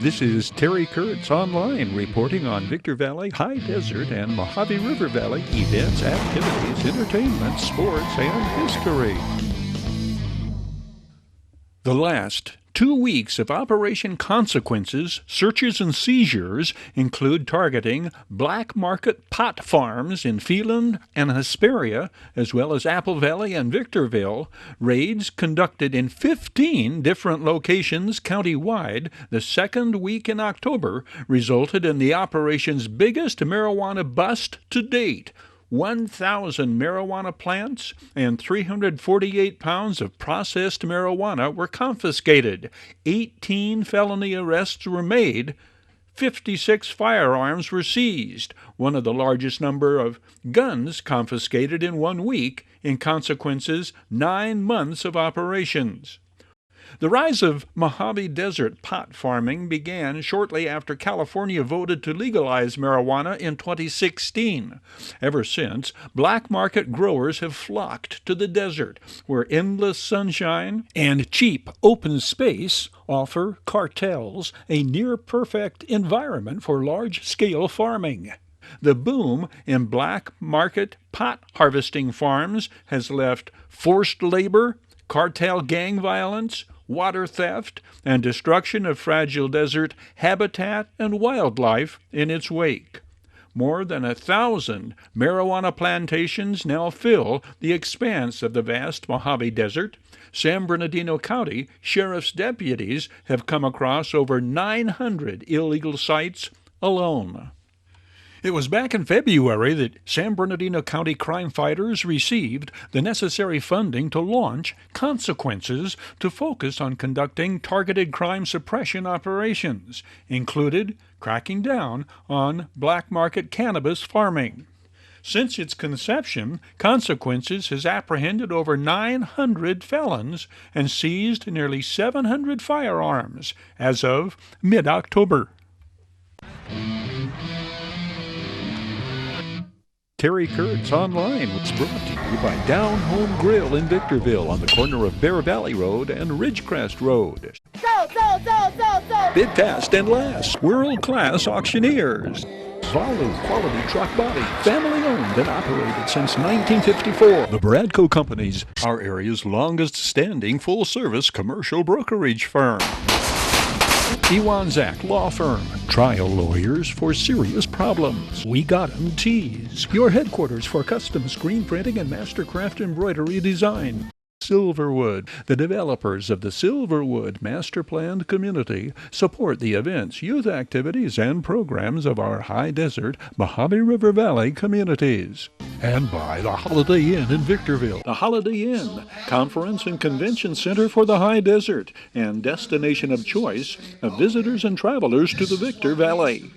This is Terry Kurtz online reporting on Victor Valley, High Desert, and Mojave River Valley events, activities, entertainment, sports, and history. The last 2 weeks of Operation Consequences, searches and seizures include targeting black market pot farms in Phelan and Hesperia, as well as Apple Valley and Victorville. Raids conducted in 15 different locations countywide the second week in October resulted in the operation's biggest marijuana bust to date. 1,000 marijuana plants and 348 pounds of processed marijuana were confiscated. 18 felony arrests were made. 56 firearms were seized, one of the largest number of guns confiscated in 1 week, in Consequences' 9 months of operations. The rise of Mojave Desert pot farming began shortly after California voted to legalize marijuana in 2016. Ever since, black market growers have flocked to the desert, where endless sunshine and cheap open space offer cartels a near-perfect environment for large-scale farming. The boom in black market pot harvesting farms has left forced labor, cartel gang violence, water theft, and destruction of fragile desert habitat and wildlife in its wake. More than 1,000 marijuana plantations now fill the expanse of the vast Mojave Desert. San Bernardino County Sheriff's deputies have come across over 900 illegal sites alone. It was back in February that San Bernardino County crime fighters received the necessary funding to launch Consequences to focus on conducting targeted crime suppression operations, included cracking down on black market cannabis farming. Since its conception, Consequences has apprehended over 900 felons and seized nearly 700 firearms as of mid-October. Terry Kurtz Online was brought to you by Down Home Grill in Victorville on the corner of Bear Valley Road and Ridgecrest Road. Bid fast and last. World-class auctioneers. Zolu Quality Truck Body. Family-owned and operated since 1954. The Bradco Companies, our area's longest-standing full-service commercial brokerage firm. Iwanzak Law Firm, trial lawyers for serious problems. We Got 'em Tees, your headquarters for custom screen printing and mastercraft embroidery design. Silverwood, the developers of the Silverwood Master Planned Community, support the events, youth activities, and programs of our High Desert, Mojave River Valley communities. And by the Holiday Inn in Victorville. The Holiday Inn, conference and convention center for the High Desert, and destination of choice of visitors and travelers to the Victor Valley.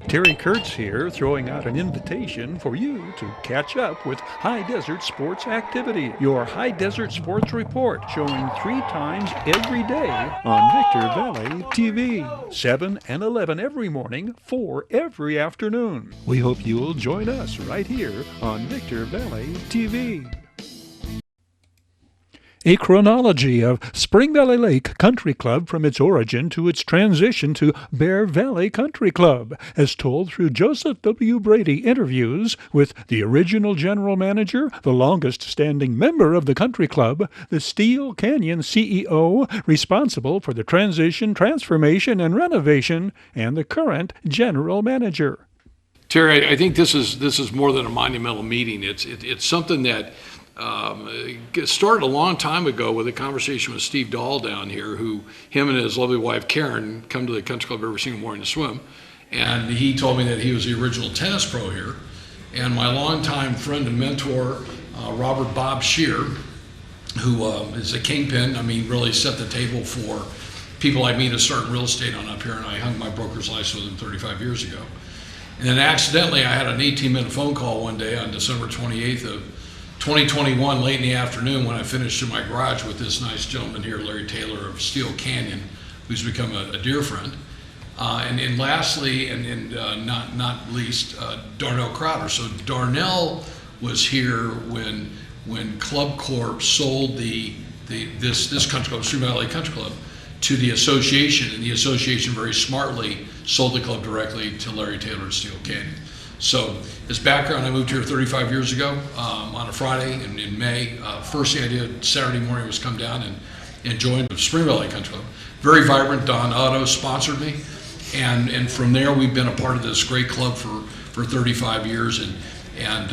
Terry Kurtz here, throwing out an invitation for you to catch up with High Desert Sports Activity, your High Desert Sports Report, showing 3 times every day on Victor Valley TV, 7 and 11 every morning, 4 every afternoon. We hope you'll join us right here on Victor Valley TV. A chronology of Spring Valley Lake Country Club from its origin to its transition to Bear Valley Country Club, as told through Joseph W. Brady interviews with the original general manager, the longest-standing member of the country club, the Steele Canyon CEO responsible for the transition, transformation, and renovation, and the current general manager. Terry, I think this is more than a monumental meeting. It's something that started a long time ago with a conversation with Steve Dahl down here, who him and his lovely wife Karen come to the country club every single morning to swim, and he told me that he was the original tennis pro here, and my longtime friend and mentor Robert Bob Shear, who is a kingpin, I mean really set the table for people like me to start real estate on up here, and I hung my broker's license with him 35 years ago. And then accidentally I had an 18-minute phone call one day on December 28th of 2021, late in the afternoon, when I finished in my garage with this nice gentleman here, Larry Taylor of Steele Canyon, who's become a dear friend. And lastly, and not least, Darnell Crowder. So Darnell was here when Club Corp sold this country club, Spring Valley Country Club, to the association, and the association very smartly sold the club directly to Larry Taylor at Steele Canyon. So as background, I moved here 35 years ago on a Friday in May. First thing I did Saturday morning was come down and join the Spring Valley Country Club. Very vibrant. Don Otto sponsored me, and from there we've been a part of this great club for 35 years. And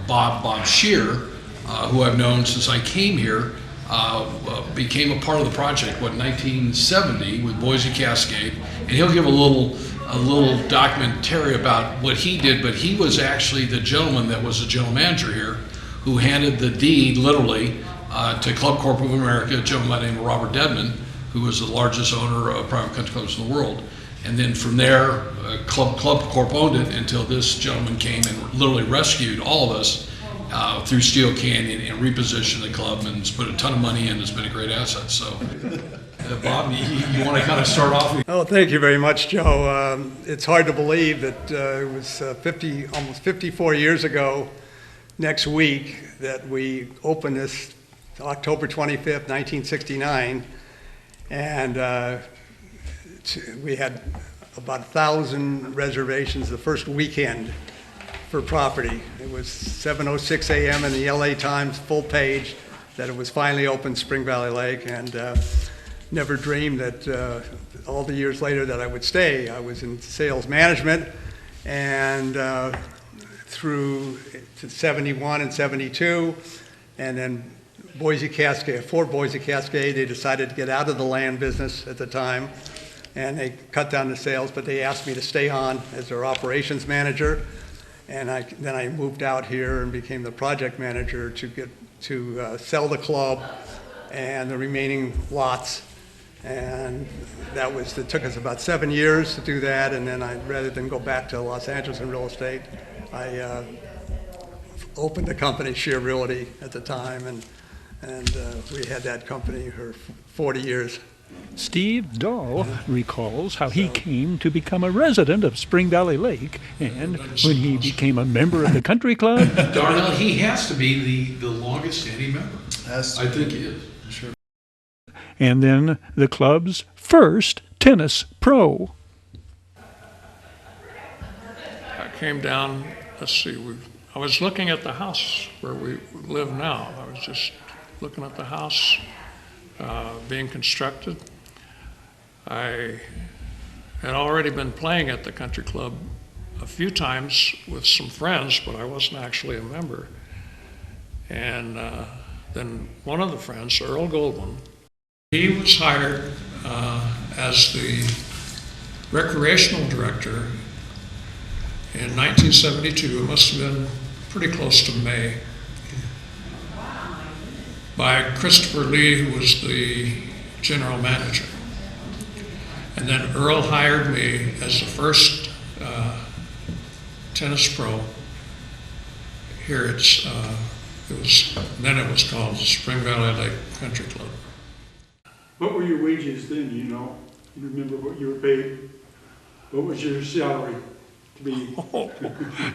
Bob Shear, who I've known since I came here, became a part of the project, 1970 with Boise Cascade, and he'll give a little documentary about what he did, but he was actually the gentleman that was the general manager here who handed the deed, literally, to Club Corp of America, a gentleman by the name of Robert Dedman, who was the largest owner of private country clubs in the world. And then from there, Club Corp owned it until this gentleman came and literally rescued all of us through Steele Canyon and repositioned the club and has put a ton of money in. It's been a great asset. So, Bob, you want to kind of start off? Oh, thank you very much, Joe. It's hard to believe that it was almost 54 years ago next week that we opened this, October 25th, 1969, and we had about 1,000 reservations the first weekend for property. It was 7:06 a.m. in the LA Times full page that it was finally open, Spring Valley Lake, and never dreamed that all the years later that I would stay. I was in sales management, and through to 71 and 72, and then Fort Boise Cascade, they decided to get out of the land business at the time, and they cut down the sales, but they asked me to stay on as their operations manager. And then I moved out here and became the project manager to sell the club and the remaining lots. And it took us about 7 years to do that. And then rather than go back to Los Angeles in real estate, I opened a company, Shear Realty, at the time, and we had that company for 40 years. Steve Dahl recalls how he came to become a resident of Spring Valley Lake, and when he became a member of the country club. Darnell, he has to be the longest standing member. I think he is. Sure. And then the club's first tennis pro. I came down, I was looking at the house where we live now. I was just looking at the house being constructed. I had already been playing at the country club a few times with some friends, but I wasn't actually a member. And then one of the friends, Earl Goldman, he was hired as the recreational director in 1972. It must have been pretty close to May, by Christopher Lee, who was the general manager. And then Earl hired me as the first tennis pro here. It was called Spring Valley Lake Country Club. What were your wages then, you know? You remember what you were paid? What was your salary to be?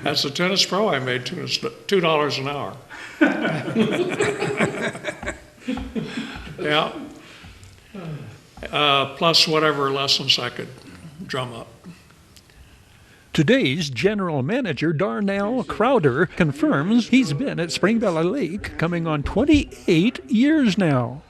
As a tennis pro, I made $2 an hour. Yeah. Plus whatever lessons I could drum up. Today's general manager, Darnell Crowder, confirms he's been at Spring Valley Lake coming on 28 years now.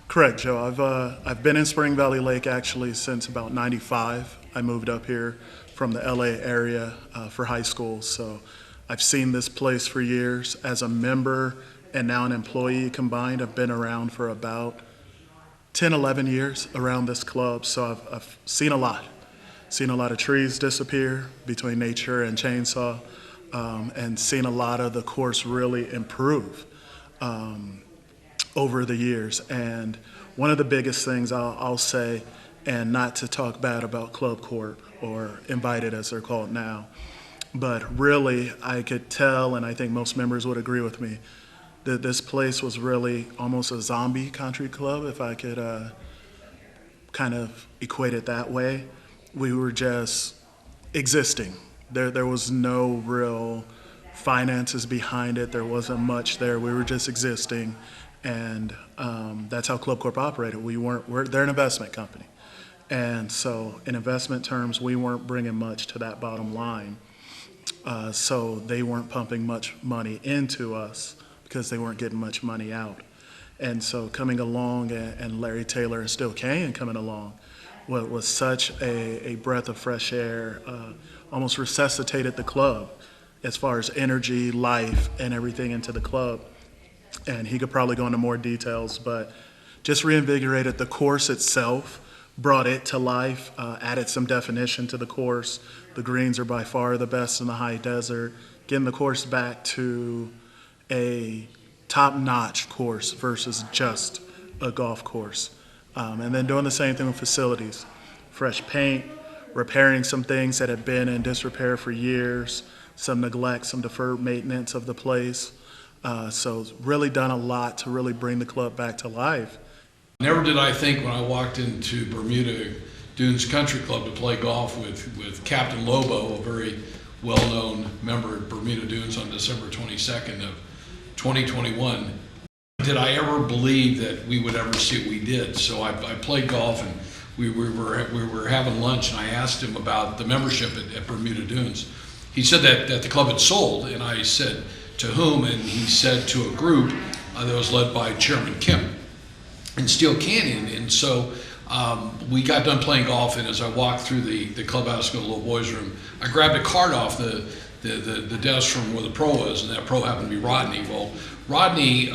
Correct, Joe. I've been in Spring Valley Lake actually since about '95. I moved up here from the LA area for high school, so I've seen this place for years. As a member and now an employee combined, I've been around for about 10, 11 years around this club, so I've seen a lot. Seen a lot of trees disappear between nature and chainsaw, and seen a lot of the course really improve over the years. And one of the biggest things I'll say, and not to talk bad about Club Court or Invited as they're called now, but really I could tell, and I think most members would agree with me, that this place was really almost a zombie country club, if I could kind of equate it that way. We were just existing. There was no real finances behind it. There wasn't much there. We were just existing And that's how Club Corp operated. They're an investment company. And so in investment terms, we weren't bringing much to that bottom line. So they weren't pumping much money into us because they weren't getting much money out. And so coming along, and Larry Taylor and Steele coming along was such a breath of fresh air, almost resuscitated the club as far as energy, life, and everything into the club. And he could probably go into more details, but just reinvigorated the course itself, brought it to life, added some definition to the course. The greens are by far the best in the high desert, getting the course back to a top-notch course versus just a golf course. And then doing the same thing with facilities, fresh paint, repairing some things that had been in disrepair for years, some neglect, some deferred maintenance of the place. So it's really done a lot to really bring the club back to life. Never did I think when I walked into Bermuda Dunes Country Club to play golf with Captain Lobo, a very well-known member at Bermuda Dunes, on December 22nd of 2021, did I ever believe that we would ever see what we did. So I played golf, and we were having lunch, and I asked him about the membership at Bermuda Dunes. He said that the club had sold, and I said, to whom? And he said to a group that was led by Chairman Kim in Steele Canyon. And so we got done playing golf, and as I walked through the clubhouse to go to the little boys' room, I grabbed a card off the desk from where the pro was, and that pro happened to be Rodney. Well, Rodney,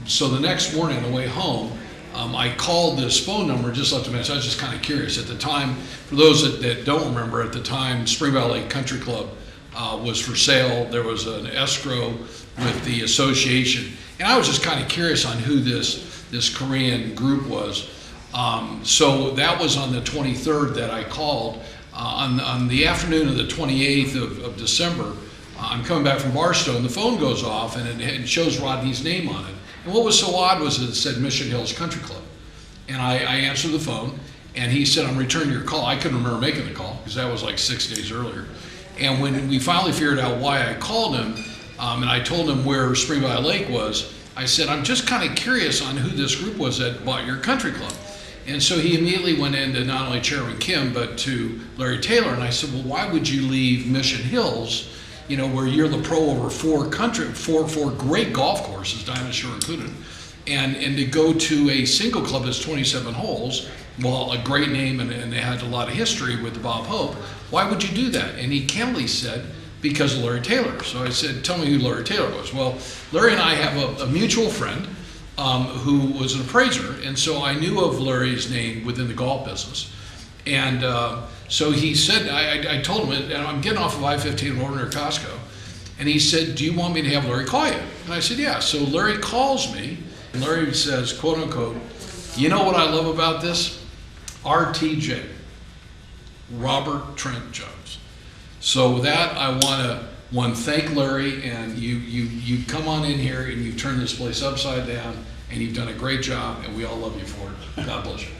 so the next morning on the way home, I called this phone number, just left a message. I was just kind of curious. At the time, for those that don't remember, at the time, Spring Valley Country Club was for sale. There was an escrow with the association, and I was just kind of curious on who this Korean group was. So that was on the 23rd that I called. On the afternoon of the 28th of December, I'm coming back from Barstow, and the phone goes off, and it shows Rodney's name on it. And what was so odd was it said Mission Hills Country Club. And I answered the phone, and he said, I'm returning your call. I couldn't remember making the call, because that was like 6 days earlier. And when we finally figured out why I called him, and I told him where Spring Valley Lake was, I said, I'm just kind of curious on who this group was that bought your country club. And so he immediately went into not only Chairman Kim, but to Larry Taylor. And I said, well, why would you leave Mission Hills, where you're the pro over four great golf courses, Diamond Shore included, and to go to a single club that's 27 holes, well, a great name, and they had a lot of history with the Bob Hope. Why would you do that? And he candidly said, because of Larry Taylor. So I said, tell me who Larry Taylor was. Well, Larry and I have a mutual friend who was an appraiser, and so I knew of Larry's name within the golf business. And so he said, I told him, and I'm getting off of I-15 in over near Costco, and he said, do you want me to have Larry call you? And I said, yeah. So Larry calls me, and Larry says, quote unquote, you know what I love about this? RTJ, Robert Trent Jones. So with that, I want to thank Larry, and you come on in here and you've turned this place upside down, and you've done a great job, and we all love you for it. God bless you.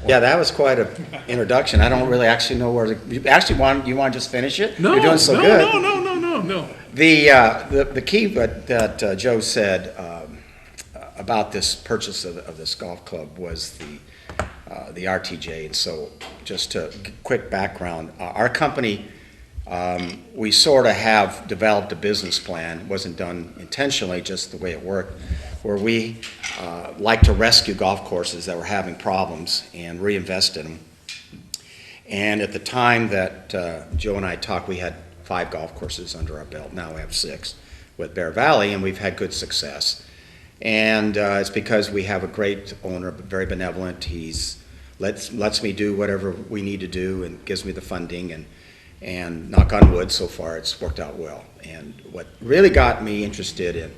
Yeah, that was quite an introduction. I don't really actually know where to. You want to just finish it? No, you're doing so good. No. The key that Joe said about this purchase of this golf club was the RTJ. And so, just to quick background, our company. We sort of have developed a business plan. It wasn't done intentionally, just the way it worked, where we like to rescue golf courses that were having problems and reinvest in them. And at the time that Joe and I talked, we had 5 golf courses under our belt. Now we have 6 with Bear Valley, and we've had good success. And it's because we have a great owner, very benevolent. He's lets me do whatever we need to do and gives me the funding, and knock on wood, so far it's worked out well. And what really got me interested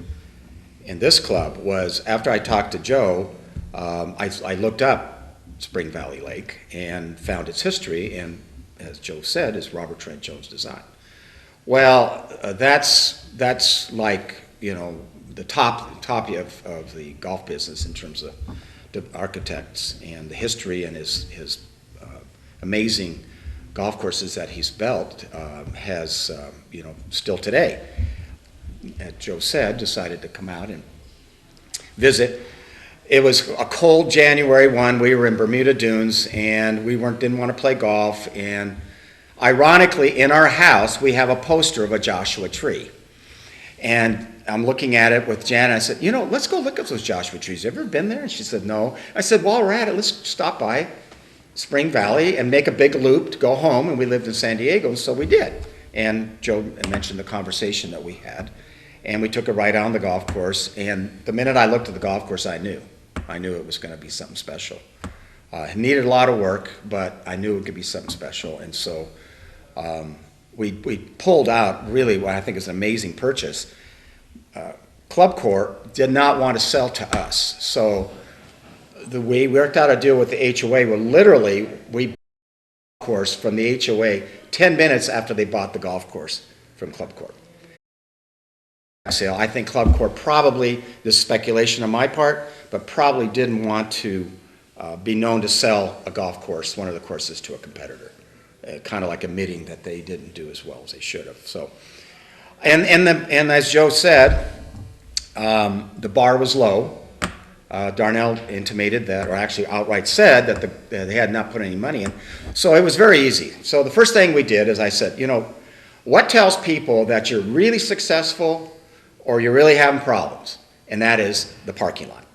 in this club was after I talked to Joe, I looked up Spring Valley Lake and found its history, and as Joe said, is Robert Trent Jones design. Well, that's like, the top of the golf business in terms of the architects and the history, and his amazing golf courses that he's built has, still today, as Joe said, decided to come out and visit. It was a cold January one. We were in Bermuda Dunes, and we didn't want to play golf. And ironically, in our house, we have a poster of a Joshua tree. And I'm looking at it with Janet. I said, let's go look at those Joshua trees. You ever been there? And she said, no. I said, while we're at it, let's stop by Spring Valley and make a big loop to go home. And we lived in San Diego, so we did. And Joe mentioned the conversation that we had. And we took a ride on the golf course. And the minute I looked at the golf course, I knew it was going to be something special. It needed a lot of work, but I knew it could be something special. And so we pulled out really what I think is an amazing purchase. Club Corp did not want to sell to us. So we worked out a deal with the HOA where literally we bought the golf course from the HOA 10 minutes after they bought the golf course from Club Corp. Sale. I think Club Corp probably, this is speculation on my part, but probably didn't want to be known to sell a golf course, one of the courses, to a competitor. Kind of like admitting that they didn't do as well as they should have. So, and as Joe said, the bar was low. Darnell intimated that, or actually outright said that they had not put any money in. So it was very easy. So the first thing we did is I said, what tells people that you're really successful or you're really having problems? And that is the parking lot.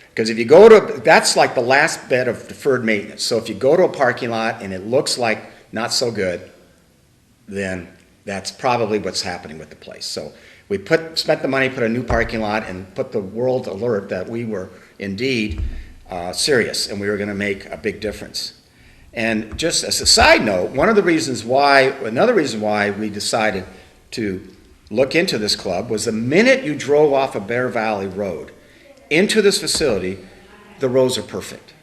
Because if you go to, that's like the last bit of deferred maintenance. So if you go to a parking lot and it looks like not so good, then that's probably what's happening with the place. So we spent the money, put a new parking lot, and put the world alert that we were indeed serious and we were going to make a big difference. And just as a side note, another reason why we decided to look into this club was the minute you drove off of Bear Valley Road into this facility, the roads are perfect.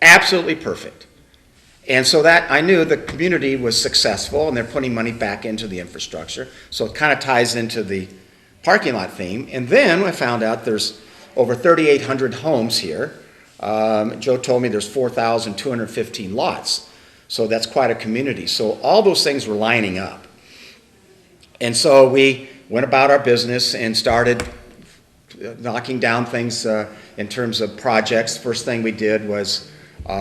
Absolutely perfect. And so that I knew the community was successful and they're putting money back into the infrastructure. So it kind of ties into the parking lot theme. And then I found out there's over 3,800 homes here. Joe told me there's 4,215 lots. So that's quite a community. So all those things were lining up. And so we went about our business and started knocking down things in terms of projects. First thing we did was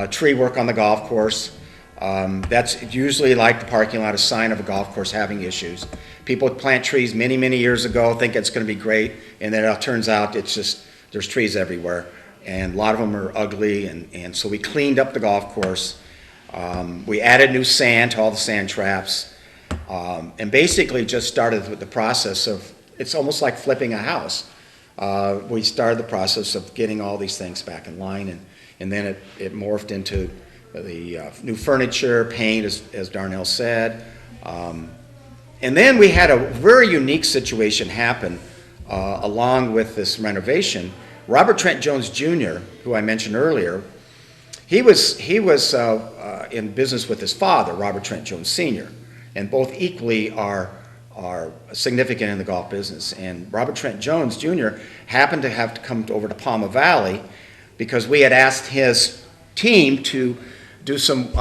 tree work on the golf course. That's usually, like the parking lot, a sign of a golf course having issues. People plant trees many, many years ago, think it's going to be great, and then it turns out it's just there's trees everywhere, and a lot of them are ugly, and so we cleaned up the golf course. We added new sand to all the sand traps. And basically just started with the process of, it's almost like flipping a house. We started the process of getting all these things back in line, and then it morphed into the new furniture, paint, as Darnell said. And then we had a very unique situation happen along with this renovation. Robert Trent Jones Jr., who I mentioned earlier, he was in business with his father, Robert Trent Jones Sr., and both equally are significant in the golf business. And Robert Trent Jones Jr. happened to have to come over to Palma Valley because we had asked his team to do some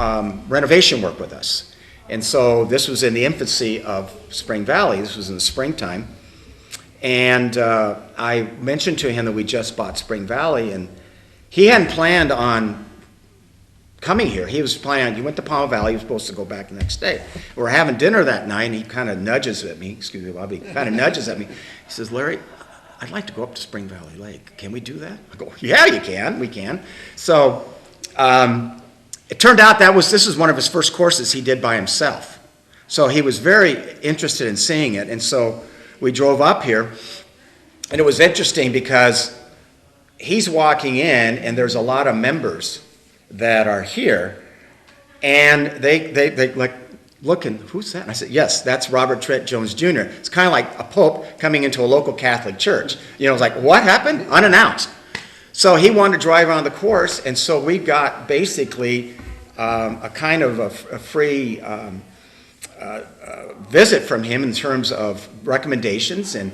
renovation work with us. And so this was in the infancy of Spring Valley. This was in the springtime. And I mentioned to him that we just bought Spring Valley, and he hadn't planned on coming here. He went to Palm Valley. He was supposed to go back the next day. We were having dinner that night, and he kind of nudges at me. Excuse me, Bobby. Kind of nudges at me. He says, "Larry, I'd like to go up to Spring Valley Lake. Can we do that?" I go, "Yeah, you can. We can." So it turned out this is one of his first courses he did by himself. So he was very interested in seeing it, and so we drove up here, and it was interesting because he's walking in, and there's a lot of members that are here, and they like looking, "Who's that?" And I said, "Yes, that's Robert Trent Jones Jr." It's kind of like a pope coming into a local Catholic church. It's like, what happened? Unannounced. So he wanted to drive around the course, and so we got basically a kind of a free visit from him in terms of recommendations, and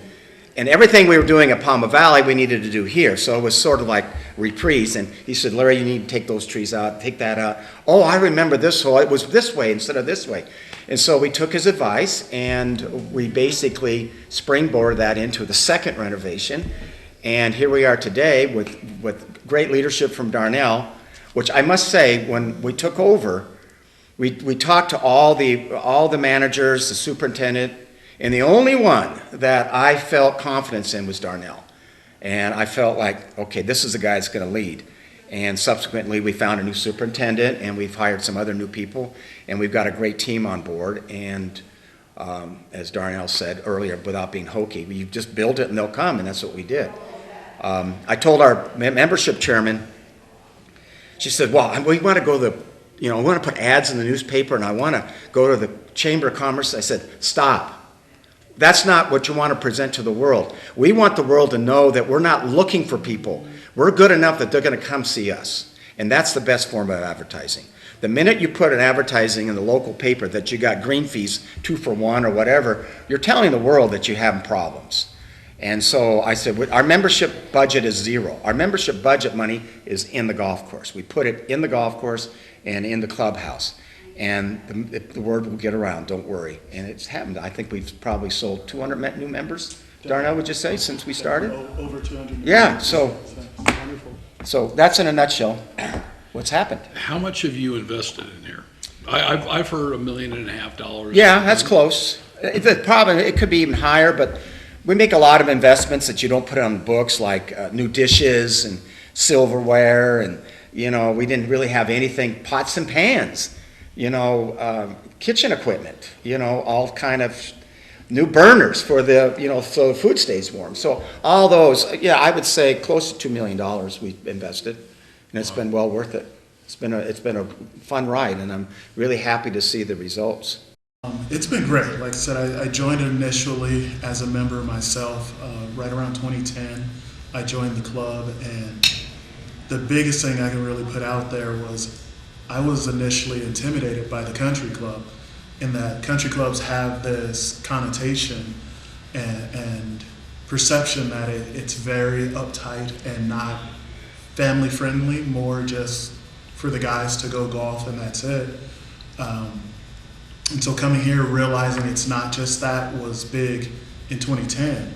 everything we were doing at Palma Valley we needed to do here. So it was sort of like reprise. And he said, "Larry, you need to take those trees out, take that out. Oh, I remember this hole. It was this way instead of this way." And so we took his advice, and we basically springboarded that into the second renovation. And here we are today with great leadership from Darnell, which I must say, when we took over, we talked to all the managers, the superintendent, and the only one that I felt confidence in was Darnell. And I felt like, okay, this is the guy that's going to lead. And subsequently, we found a new superintendent, and we've hired some other new people, and we've got a great team on board. And as Darnell said earlier, without being hokey, you just build it and they'll come, and that's what we did. I told our membership chairman, she said, well, we want to go to the, I want to put ads in the newspaper, and I want to go to the Chamber of Commerce. I said, stop. That's not what you want to present to the world. We want the world to know that we're not looking for people. We're good enough that they're going to come see us. And that's the best form of advertising. The minute you put an advertising in the local paper that you got green fees, 2 for 1 or whatever, you're telling the world that you're having problems. And so I said, our membership budget is zero. Our membership budget money is in the golf course. We put it in the golf course and in the clubhouse. And the word will get around, don't worry. And it's happened. I think we've probably sold 200 new members, Darnell, would you say, since we started? Over 200. Yeah, so that's in a nutshell what's happened. How much have you invested in here? I've heard $1.5 million. Yeah, that's close. The problem, it could be even higher, but we make a lot of investments that you don't put on the books, like new dishes and silverware, and we didn't really have anything, pots and pans. Kitchen equipment, all kind of new burners for so the food stays warm. So all those, I would say close to $2 million we've invested, and it's been well worth it. It's been a fun ride, and I'm really happy to see the results. It's been great. Like I said, I joined initially as a member myself, right around 2010. I joined the club, and the biggest thing I can really put out there was I was initially intimidated by the country club, in that country clubs have this connotation and perception that it's very uptight and not family friendly, more just for the guys to go golf and that's it. And so coming here, realizing it's not just that, was big in 2010.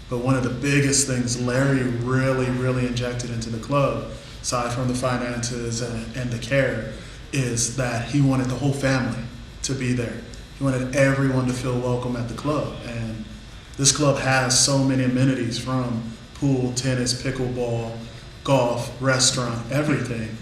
But one of the biggest things Larry really injected into the club, aside from the finances and the care, is that he wanted the whole family to be there. He wanted everyone to feel welcome at the club. And this club has so many amenities, from pool, tennis, pickleball, golf, restaurant, everything,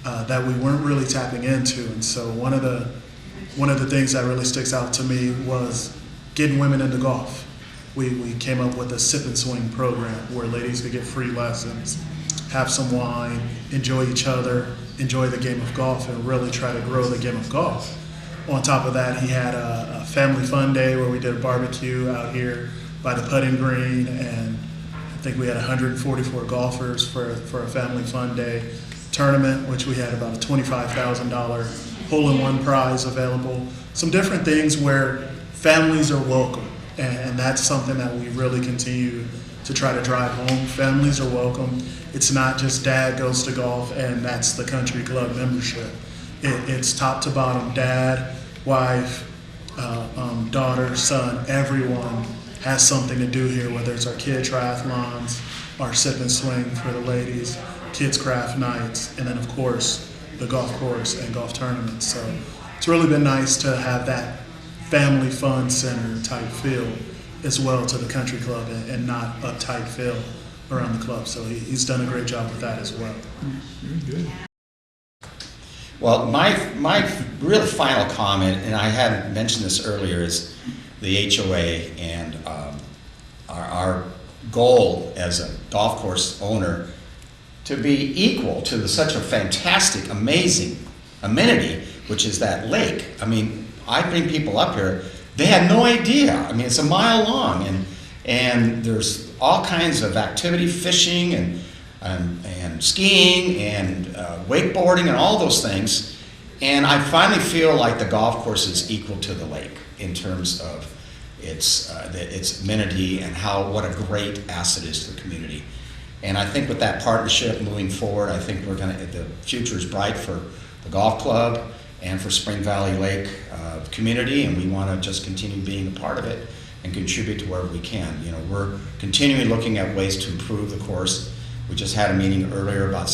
that we weren't really tapping into. And so one of the things that really sticks out to me was getting women into golf. We came up with a sip and swing program where ladies could get free lessons, have some wine, enjoy each other, enjoy the game of golf, and really try to grow the game of golf. On top of that, he had a family fun day where we did a barbecue out here by the putting green, and I think we had 144 golfers for a family fun day tournament, which we had about a $25,000 hole-in-one prize available. Some different things where families are welcome, and that's something that we really continue to try to drive home. Families are welcome. It's not just dad goes to golf and that's the country club membership. It's top to bottom, dad, wife, daughter, son, everyone has something to do here, whether it's our kid triathlons, our sip and swing for the ladies, kids craft nights, and then of course the golf course and golf tournaments. So it's really been nice to have that family fun center type feel as well to the country club, and not uptight feel around the club. So he's done a great job with that as well. Very good. Well, my real final comment, and I hadn't mentioned this earlier, is the HOA and our goal as a golf course owner to be equal to such a fantastic, amazing amenity, which is that lake. I mean, I bring people up here, they had no idea. I mean, it's a mile long, and there's all kinds of activity, fishing and skiing and wakeboarding and all those things. And I finally feel like the golf course is equal to the lake in terms of its amenity and what a great asset is to the community. And I think with that partnership moving forward, I think the future is bright for the golf club and for Spring Valley Lake community, and we want to just continue being a part of it and contribute to wherever we can. You know, we're continually looking at ways to improve the course. We just had a meeting earlier about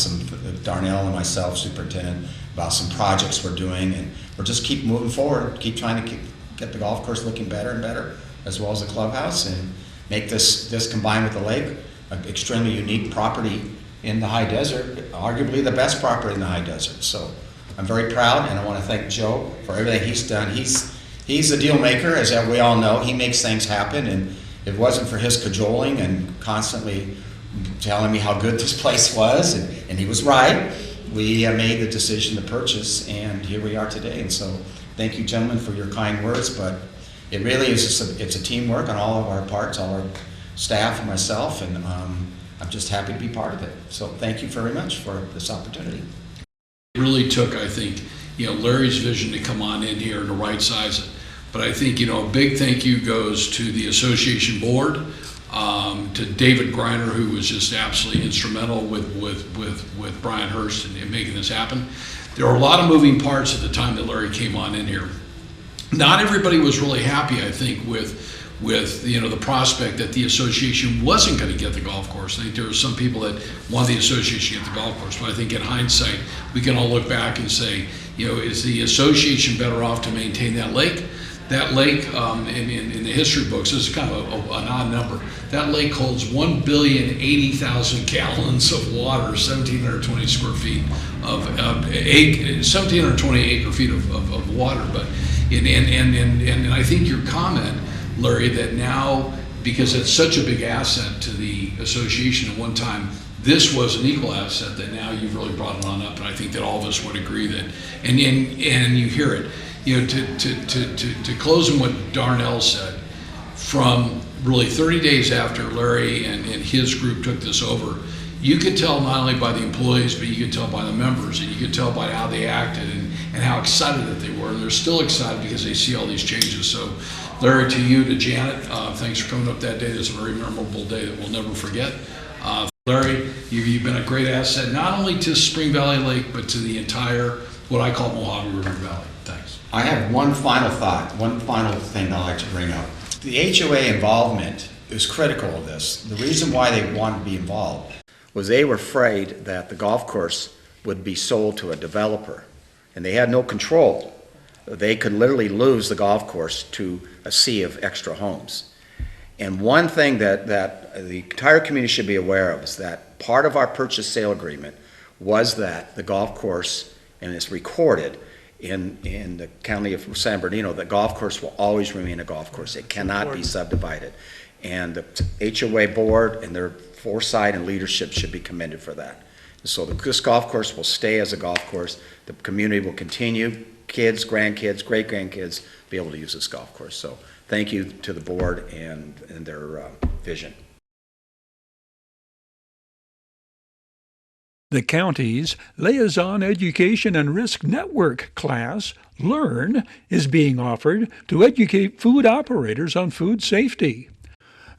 Darnell and myself, superintendent, about some projects we're doing, and we're just keep moving forward, keep trying to get the golf course looking better and better, as well as the clubhouse, and make this combined with the lake an extremely unique property in the high desert, arguably the best property in the high desert. So I'm very proud, and I want to thank Joe for everything he's done. He's a deal maker, as we all know. He makes things happen, and if it wasn't for his cajoling and constantly telling me how good this place was, and he was right, we made the decision to purchase, and here we are today. And so thank you, gentlemen, for your kind words, but it really is it's a teamwork on all of our parts, all our staff and myself, and I'm just happy to be part of it. So thank you very much for this opportunity. It really took, I think, Larry's vision to come on in here and to right size it. But I think, a big thank you goes to the association board, to David Griner, who was just absolutely instrumental with Brian Hurst in making this happen. There were a lot of moving parts at the time that Larry came on in here. Not everybody was really happy, I think, with the prospect that the association wasn't going to get the golf course. I think there were some people that wanted the association to get the golf course, but I think in hindsight, we can all look back and say, is the association better off to maintain that lake? That lake, in the history books, this is kind of an odd number. That lake holds 1,080,000 gallons of water, 1,720 square feet of 1,720 acre feet of water. But and I think your comment, Larry, that now, because it's such a big asset to the association at one time, this was an equal asset, that now you've really brought it on up, and I think that all of us would agree that, and you hear it, to close on what Darnell said, from really 30 days after Larry and his group took this over, you could tell not only by the employees, but you could tell by the members, and you could tell by how they acted and how excited that they were, and they're still excited because they see all these changes. So Larry, to you, to Janet, thanks for coming up that day. It's a very memorable day that we'll never forget. Larry, you've been a great asset, not only to Spring Valley Lake, but to the entire, what I call Mojave River Valley. Thanks. I have one final thought, one final thing I'd like to bring up. The HOA involvement is critical of this. The reason why they wanted to be involved was they were afraid that the golf course would be sold to a developer, and they had no control. They could literally lose the golf course to a sea of extra homes. And one thing that the entire community should be aware of is that part of our purchase sale agreement was that the golf course, and it's recorded in the county of San Bernardino, the golf course will always remain a golf course. It cannot be subdivided. And the HOA board and their foresight and leadership should be commended for that. So this golf course will stay as a golf course. The community will continue, kids, grandkids, great-grandkids, be able to use this golf course. So thank you to the board and their vision. The county's Liaison Education and Risk Network class, Learn, is being offered to educate food operators on food safety.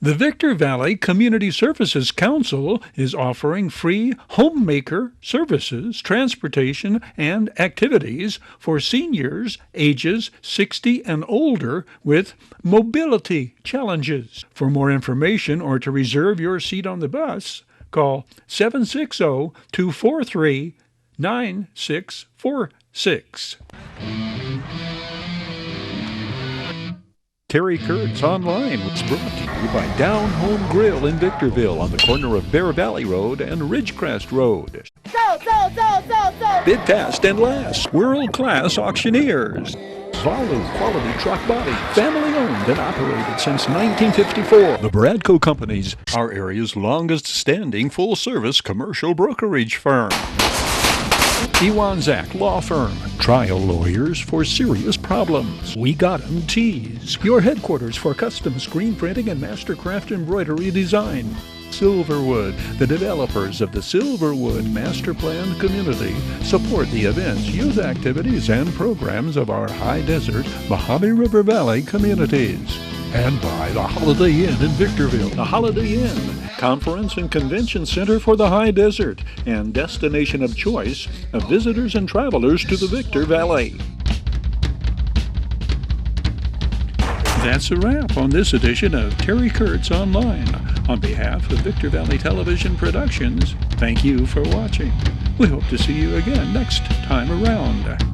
The Victor Valley Community Services Council is offering free homemaker services, transportation, and activities for seniors ages 60 and older with mobility challenges. For more information or to reserve your seat on the bus, call 760-243-9646. Terry Kurtz Online was brought to you by Down Home Grill in Victorville on the corner of Bear Valley Road and Ridgecrest Road. Bid fast and last. World-class auctioneers. Valu Quality Truck Body. Family owned and operated since 1954. The Bradco Companies, our area's longest standing full-service commercial brokerage firm. Iwanzak Law Firm. Trial lawyers for serious problems. We Got 'em Tees. Your headquarters for custom screen printing and mastercraft embroidery design. Silverwood. The developers of the Silverwood Master Plan community support the events, youth activities, and programs of our high desert Mojave River Valley communities. And by the Holiday Inn in Victorville. The Holiday Inn, conference and convention center for the high desert and destination of choice of visitors and travelers to the Victor Valley. That's a wrap on this edition of Terry Kurtz Online. On behalf of Victor Valley Television Productions, thank you for watching. We hope to see you again next time around.